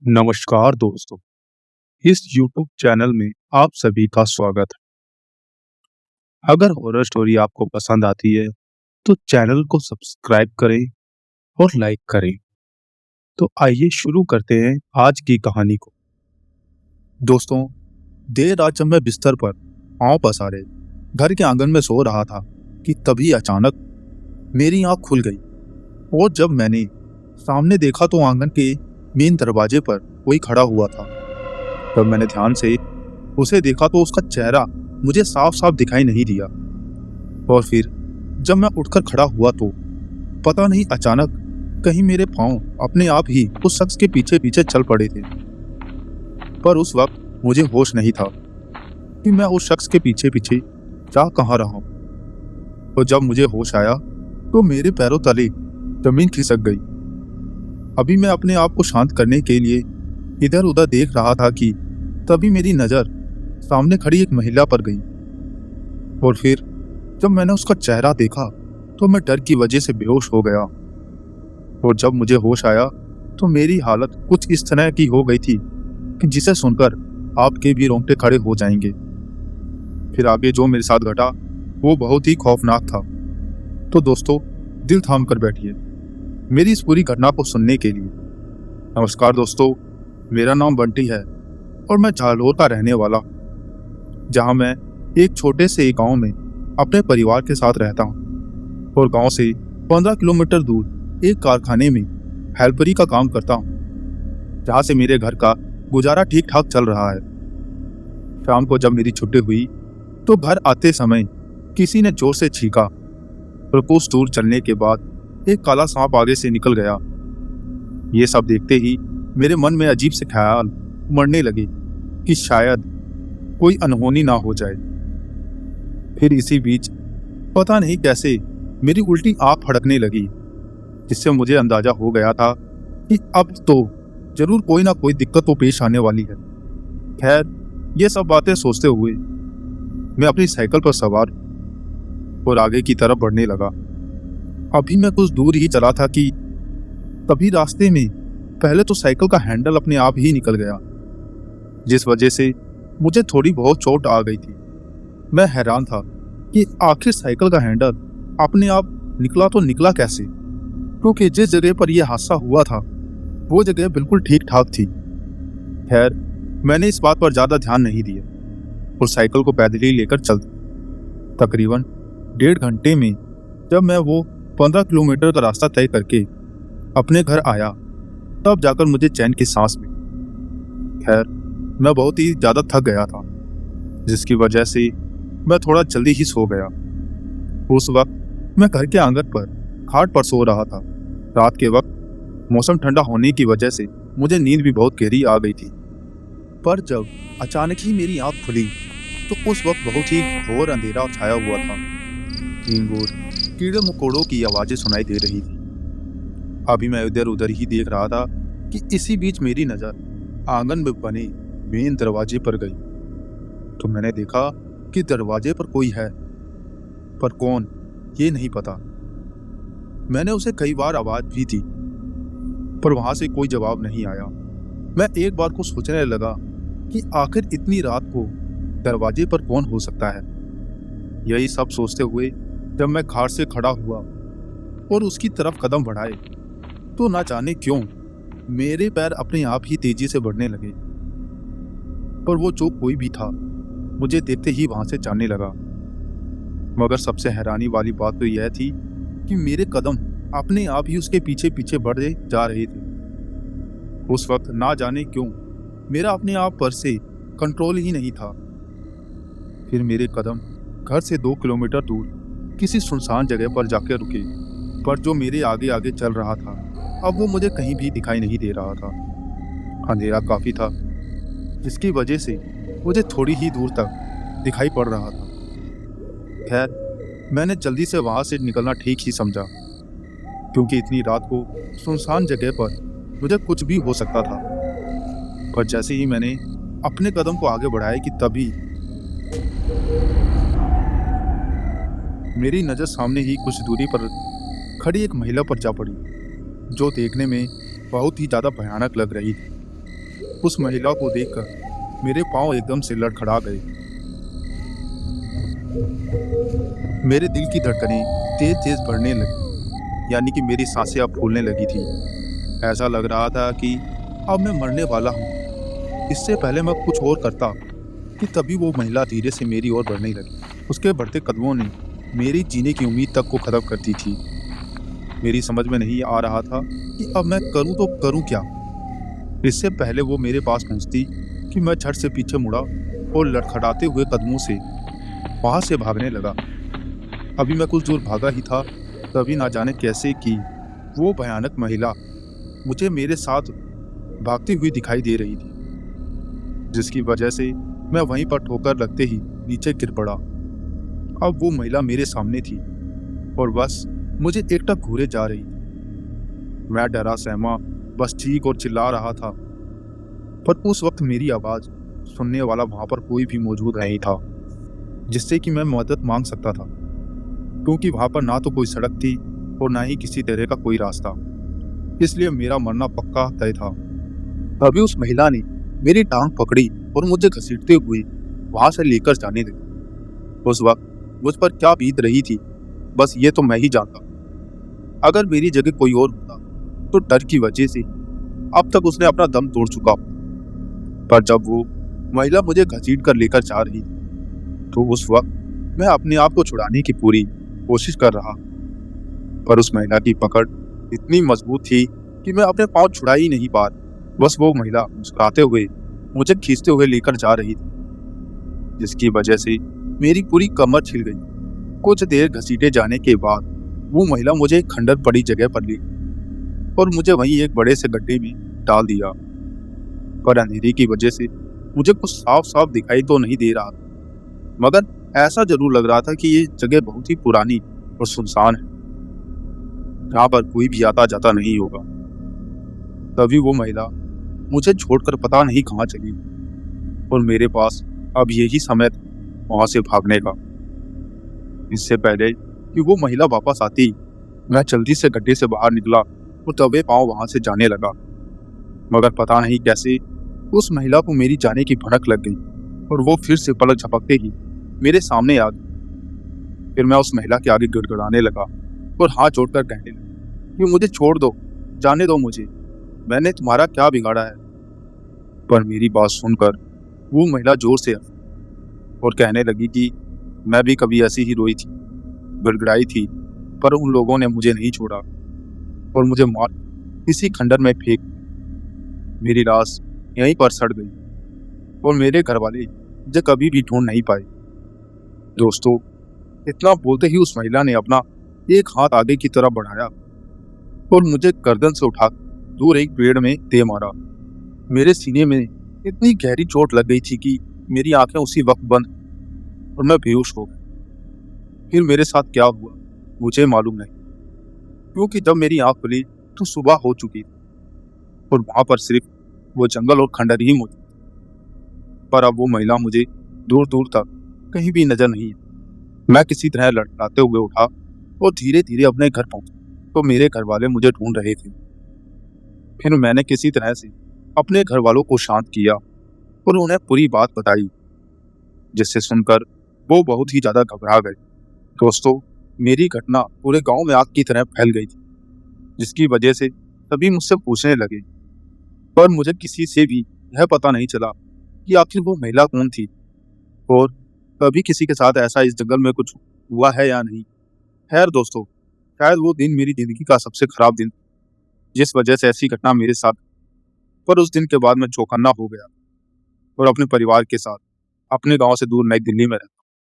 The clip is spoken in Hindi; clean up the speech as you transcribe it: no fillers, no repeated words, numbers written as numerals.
नमस्कार दोस्तों, इस YouTube चैनल में आप सभी का स्वागत है। अगर हॉरर स्टोरी आपको पसंद आती है, तो चैनल को सब्सक्राइब करें और लाइक करें। तो आइए शुरू करते हैं आज की कहानी को। दोस्तों, देर रात जब मैं बिस्तर पर पांव पसारे घर के आंगन में सो रहा था कि तभी अचानक मेरी आंख खुल गई और जब मैंने सामने देखा तो आंगन के मेन दरवाजे पर कोई खड़ा हुआ था। तब मैंने ध्यान से उसे देखा तो उसका चेहरा मुझे साफ साफ दिखाई नहीं दिया। और फिर जब मैं उठकर खड़ा हुआ तो पता नहीं अचानक कहीं मेरे पांव अपने आप ही उस शख्स के पीछे पीछे चल पड़े थे। पर उस वक्त मुझे होश नहीं था कि मैं उस शख्स के पीछे पीछे जा कहाँ रहा हूँ। और जब मुझे होश आया तो मेरे पैरों तले जमीन खिसक गई। अभी मैं अपने आप को शांत करने के लिए इधर उधर देख रहा था कि तभी मेरी नजर सामने खड़ी एक महिला पर गई। और फिर जब मैंने उसका चेहरा देखा तो मैं डर की वजह से बेहोश हो गया। और जब मुझे होश आया तो मेरी हालत कुछ इस तरह की हो गई थी कि जिसे सुनकर आपके भी रोंगटे खड़े हो जाएंगे। फिर आगे जो मेरे साथ घटा वो बहुत ही खौफनाक था। तो दोस्तों, दिल थाम कर बैठिए मेरी इस पूरी घटना को सुनने के लिए। नमस्कार दोस्तों, मेरा नाम बंटी है और मैं जालोर का रहने वाला, जहां मैं एक छोटे से गांव में अपने परिवार के साथ रहता हूं और गांव से 15 किलोमीटर दूर एक कारखाने में हेल्परी का काम करता हूं, जहां से मेरे घर का गुजारा ठीक ठाक चल रहा है। शाम को जब मेरी छुट्टी हुई तो घर आते समय किसी ने जोर से छींका और कुछ दूर चलने के बाद एक काला सांप आगे से निकल गया। ये सब देखते ही मेरे मन में अजीब से ख्याल उमड़ने लगे कि शायद कोई अनहोनी ना हो जाए। फिर इसी बीच पता नहीं कैसे मेरी उल्टी आंख फड़कने लगी, जिससे मुझे अंदाजा हो गया था कि अब तो जरूर कोई ना कोई दिक्कत तो पेश आने वाली है। खैर, ये सब बातें सोचते हुए मैं अपनी साइकिल पर सवार और आगे की तरफ बढ़ने लगा। अभी मैं कुछ दूर ही चला था कि तभी रास्ते में पहले तो साइकिल का हैंडल अपने आप ही निकल गया, जिस वजह से मुझे थोड़ी बहुत चोट आ गई थी। मैं हैरान था कि आखिर साइकिल का हैंडल अपने आप निकला तो निकला कैसे, क्योंकि जिस जगह पर यह हादसा हुआ था वो जगह बिल्कुल ठीक ठाक थी। खैर, मैंने इस बात पर ज्यादा ध्यान नहीं दिया और साइकिल को पैदल ही लेकर चल तकरीबन 1.5 घंटे में जब मैं वो 15 किलोमीटर का रास्ता तय करके अपने घर आया, तब जाकर मुझे चैन की सांस मिली। खैर, मैं बहुत ही ज़्यादा थक गया था, जिसकी वजह से मैं थोड़ा जल्दी ही सो गया। उस वक्त मैं घर के आंगन पर खाट पर सो रहा था। रात के वक्त मौसम ठंडा होने की वजह से मुझे नींद भी बहुत गहरी आ गई थी। पर जब अचानक ही मेरी आँख खुली तो उस वक्त बहुत ही घोर अंधेरा छाया हुआ था। और कीड़े मकोड़ों की आवाज़ें सुनाई दे रही थी। अभी मैं इधर उधर ही देख रहा था कि इसी बीच मेरी नज़र आंगन में बने मेन दरवाजे पर गई। तो मैंने देखा कि दरवाजे पर कोई है, पर कौन ये नहीं पता। मैंने उसे कई बार आवाज़ भी दी, पर वहाँ से कोई जवाब नहीं आया। मैं एक बार को सोचने लगा कि आखिर इतनी रात को दरवाजे पर कौन हो सकता है। यही सब सोचते हुए जब मैं खाट से खड़ा हुआ और उसकी तरफ कदम बढ़ाए तो ना जाने क्यों मेरे पैर अपने आप ही तेजी से बढ़ने लगे। पर वो जो कोई भी था मुझे देखते ही वहां से जाने लगा। मगर सबसे हैरानी वाली बात तो यह थी कि मेरे कदम अपने आप ही उसके पीछे पीछे बढ़े जा रहे थे। उस वक्त ना जाने क्यों मेरा अपने आप पर से कंट्रोल ही नहीं था। फिर मेरे कदम घर से 2 किलोमीटर दूर किसी सुनसान जगह पर जाकर रुके, पर जो मेरे आगे आगे चल रहा था अब वो मुझे कहीं भी दिखाई नहीं दे रहा था। अंधेरा काफ़ी था, जिसकी वजह से मुझे थोड़ी ही दूर तक दिखाई पड़ रहा था। खैर, मैंने जल्दी से वहाँ से निकलना ठीक ही समझा, क्योंकि इतनी रात को सुनसान जगह पर मुझे कुछ भी हो सकता था। पर जैसे ही मैंने अपने कदम को आगे बढ़ाया कि तभी मेरी नज़र सामने ही कुछ दूरी पर खड़ी एक महिला पर जा पड़ी, जो देखने में बहुत ही ज़्यादा भयानक लग रही थी। उस महिला को देखकर मेरे पांव एकदम से लड़खड़ा गए। मेरे दिल की धड़कनें तेज तेज बढ़ने लगी, यानी कि मेरी सांसें अब फूलने लगी थी। ऐसा लग रहा था कि अब मैं मरने वाला हूँ। इससे पहले मैं कुछ और करता कि तभी वो महिला धीरे से मेरी ओर बढ़ने लगी। उसके बढ़ते कदमों ने मेरी जीने की उम्मीद तक को खत्म कर दी थी। मेरी समझ में नहीं आ रहा था कि अब मैं करूँ तो करूँ क्या। इससे पहले वो मेरे पास पहुँचती कि मैं झट से पीछे मुड़ा और लड़खड़ाते हुए कदमों से वहाँ से भागने लगा। अभी मैं कुछ दूर भागा ही था, तभी ना जाने कैसे कि वो भयानक महिला मुझे मेरे साथ भागती हुई दिखाई दे रही थी, जिसकी वजह से मैं वहीं पर ठोकर लगते ही नीचे गिर पड़ा। अब वो महिला मेरे सामने थी और बस मुझे एकटक घूरे जा रही थी। मैं डरा सहमा बस चीख और चिल्ला रहा था, पर उस वक्त मेरी आवाज सुनने वाला वहां पर कोई भी मौजूद नहीं था जिससे कि मैं मदद मांग सकता था, क्योंकि वहां पर ना तो कोई सड़क थी और ना ही किसी तरह का कोई रास्ता। इसलिए मेरा मरना पक्का तय था। तभी उस महिला ने मेरी टांग पकड़ी और मुझे घसीटते हुए वहां से लेकर जाने लगी। उस वक्त मुझ पर क्या बीत रही थी, बस ये तो मैं ही जानता। अगर मेरी जगह कोई और होता तो डर की वजह से अब तक उसने अपना दम तोड़ चुका। पर जब वो महिला मुझे घसीट कर लेकर जा रही थी तो उस वक्त मैं अपने आप को छुड़ाने की पूरी कोशिश कर रहा, पर उस महिला की पकड़ इतनी मजबूत थी कि मैं अपने पांव छुड़ा ही नहीं पा रहा। बस वो महिला मुस्कुराते हुए मुझे खींचते हुए लेकर जा रही थी, जिसकी वजह से मेरी पूरी कमर छिल गई। कुछ देर घसीटे जाने के बाद वो महिला मुझे एक खंडर पड़ी जगह पर ले और मुझे वहीं एक बड़े से गड्ढे में डाल दिया। पर अंधेरे की वजह से मुझे कुछ साफ साफ दिखाई तो नहीं दे रहा था, मगर ऐसा जरूर लग रहा था कि ये जगह बहुत ही पुरानी और सुनसान है, यहाँ पर कोई भी आता जाता नहीं होगा। तभी वो महिला मुझे छोड़कर पता नहीं कहाँ चली और मेरे पास अब यही समय था वहां से भागने का। इससे पहले कि वो महिला वापस आती, मैं जल्दी से गड्ढे से बाहर निकला और दबे पांव वहां से जाने लगा। मगर पता नहीं कैसे उस महिला को मेरी जाने की भनक लग गई और वो फिर से पलक झपकते ही मेरे सामने आ गई। फिर मैं उस महिला के आगे गिड़गिड़ाने लगा और हाथ जोड़कर कहने लगा कि मुझे छोड़ दो, जाने दो मुझे, मैंने तुम्हारा क्या बिगाड़ा है। पर मेरी बात सुनकर वो महिला जोर से हंसी और कहने लगी कि मैं भी कभी ऐसी ही रोई थी, गिड़गिड़ाई थी, पर उन लोगों ने मुझे नहीं छोड़ा और मुझे मार इसी खंडर में फेंक दिया। मेरी लाश यहीं पर सड़ गई और मेरे घर वाले मुझे कभी भी ढूंढ नहीं पाए। दोस्तों, इतना बोलते ही उस महिला ने अपना एक हाथ आगे की तरफ बढ़ाया और मुझे गर्दन से उठा दूर एक पेड़ में दे मारा। मेरे सीने में इतनी गहरी चोट लग गई थी कि मेरी आंखें उसी वक्त बंद और मैं बेहोश हो गया। फिर मेरे साथ क्या हुआ मुझे मालूम नहीं, क्योंकि जब मेरी आंख खुली तो सुबह हो चुकी थी और वहां पर सिर्फ वो जंगल और खंडर ही मौजूद थे। पर अब वो महिला मुझे दूर दूर तक कहीं भी नजर नहीं आई। मैं किसी तरह लड़खड़ाते हुए उठा और धीरे धीरे अपने घर पहुंचा तो मेरे घर वाले मुझे ढूंढ रहे थे। फिर मैंने किसी तरह से अपने घर वालों को शांत किया और उन्हें पूरी बात बताई, जिससे सुनकर वो बहुत ही ज्यादा घबरा गए। दोस्तों, मेरी घटना पूरे गांव में आग की तरह फैल गई थी, जिसकी वजह से सभी मुझसे पूछने लगे, पर मुझे किसी से भी यह पता नहीं चला कि आखिर वो महिला कौन थी और कभी किसी के साथ ऐसा इस जंगल में कुछ हुआ है या नहीं। खैर दोस्तों, शायद वो दिन मेरी जिंदगी का सबसे खराब दिन, जिस वजह से ऐसी घटना मेरे साथ। पर उस दिन के बाद मैं चौकन्ना हो गया और अपने परिवार के साथ अपने गांव से दूर नई दिल्ली में रहता।